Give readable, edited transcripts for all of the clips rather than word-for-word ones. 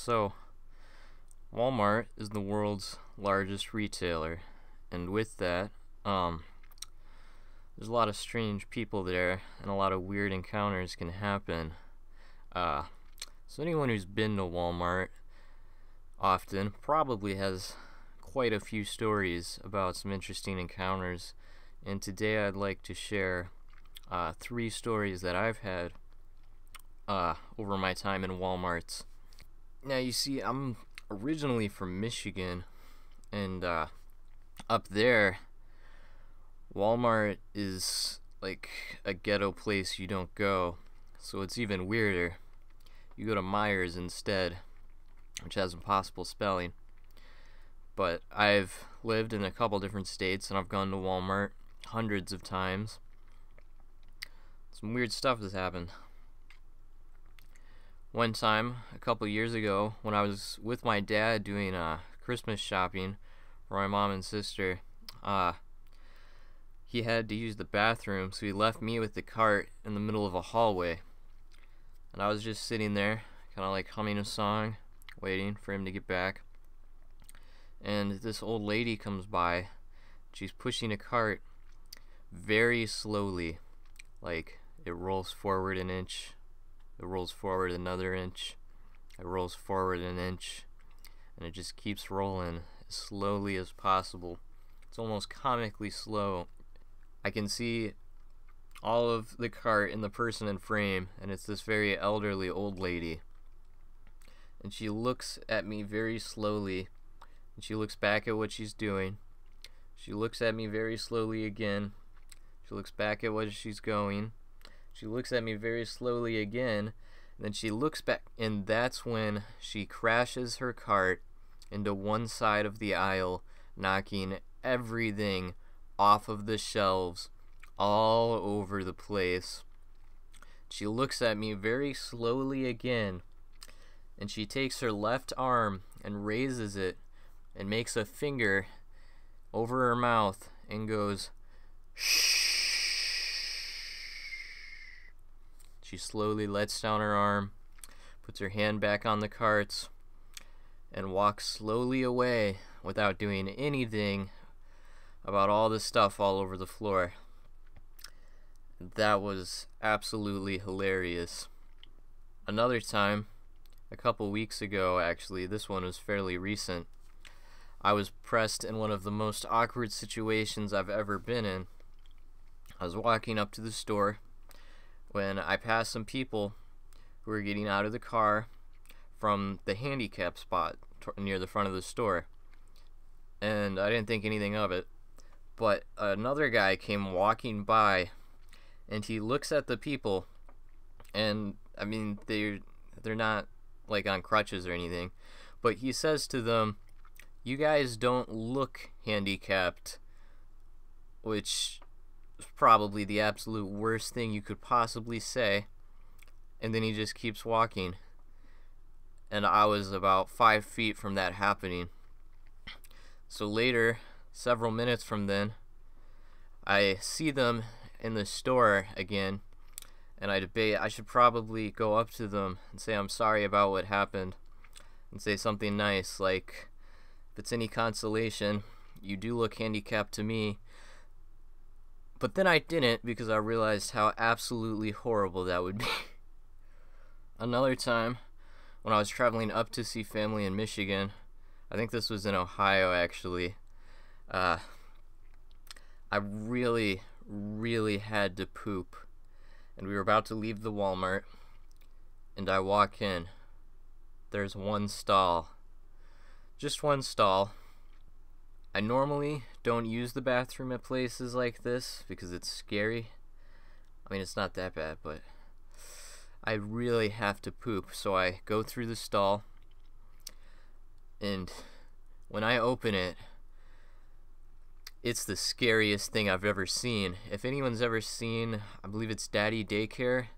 So, Walmart is the world's largest retailer, and with that, there's a lot of strange people there, and a lot of weird encounters can happen. Uh, so anyone who's been to Walmart often probably has quite a few stories about some interesting encounters, and today I'd like to share three stories that I've had over my time in Walmarts. Now, you see, I'm originally from Michigan, and up there, Walmart is like a ghetto place you don't go, so it's even weirder. You go to Myers instead, which has impossible spelling. But I've lived in a couple different states, and I've gone to Walmart hundreds of times. Some weird stuff has happened. One time, a couple years ago, when I was with my dad doing Christmas shopping for my mom and sister, he had to use the bathroom, so he left me with the cart in the middle of a hallway. And I was just sitting there, kind of like humming a song, waiting for him to get back. And this old lady comes by. She's pushing a cart very slowly, like it rolls forward an inch, it rolls forward another inch, it rolls forward an inch, and it just keeps rolling as slowly as possible. It's almost comically slow. I can see all of the cart and the person in frame, and it's this very elderly old lady. And she looks at me very slowly, and she looks back at what she's doing. She looks at me very slowly again. She looks back at what she's going. She looks at me very slowly again, and then she looks back, and that's when she crashes her cart into one side of the aisle, knocking everything off of the shelves all over the place. She looks at me very slowly again, and she takes her left arm and raises it and makes a finger over her mouth and goes, "Shh." She slowly lets down her arm, puts her hand back on the carts, and walks slowly away without doing anything about all the stuff all over the floor. That was absolutely hilarious. Another time, a couple weeks ago actually, this one was fairly recent, I was pressed in one of the most awkward situations I've ever been in. I was walking up to the store when I passed some people who were getting out of the car from the handicap spot near the front of the store. And I didn't think anything of it. But another guy came walking by, and he looks at the people, and I mean, they're not like on crutches or anything, but he says to them, "You guys don't look handicapped," which is probably the absolute worst thing you could possibly say. And then he just keeps walking, and I was about 5 feet from that happening. So later, several minutes from then, I see them in the store again, and I debate I should probably go up to them and say I'm sorry about what happened, and say something nice like, "If it's any consolation, you do look handicapped to me." But then I didn't, because I realized how absolutely horrible that would be. Another time, when I was traveling up to see family in Michigan, I think this was in Ohio actually, I really had to poop, and we were about to leave the Walmart, and I walk in. There's one stall, just one stall. I normally don't use the bathroom at places like this because it's scary. I mean, it's not that bad, but I really have to poop, so I go through the stall, and when I open it, it's the scariest thing I've ever seen. If anyone's ever seen, I believe it's Daddy Daycare,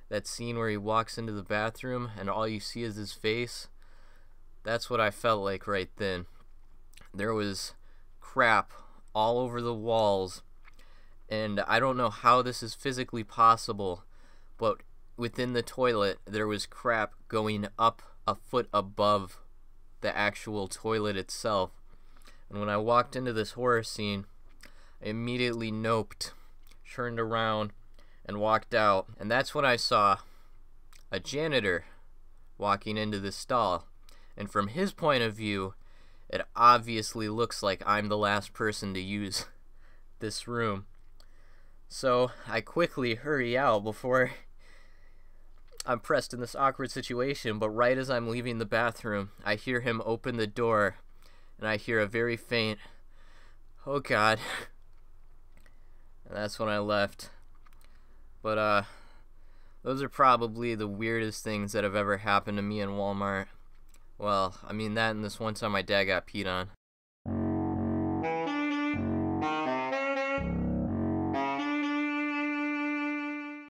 that scene where he walks into the bathroom and all you see is his face, that's what I felt like right then. There was crap all over the walls, and I don't know how this is physically possible, but within the toilet there was crap going up a foot above the actual toilet itself. And when I walked into this horror scene, I immediately noped, turned around, and walked out. And that's when I saw a janitor walking into this stall. And from his point of view, it obviously looks like I'm the last person to use this room. So I quickly hurry out before I'm pressed in this awkward situation, but right as I'm leaving the bathroom, I hear him open the door, and I hear a very faint, "Oh God." And that's when I left. But those are probably the weirdest things that have ever happened to me in Walmart. Well, I mean that and this one time my dad got peed on.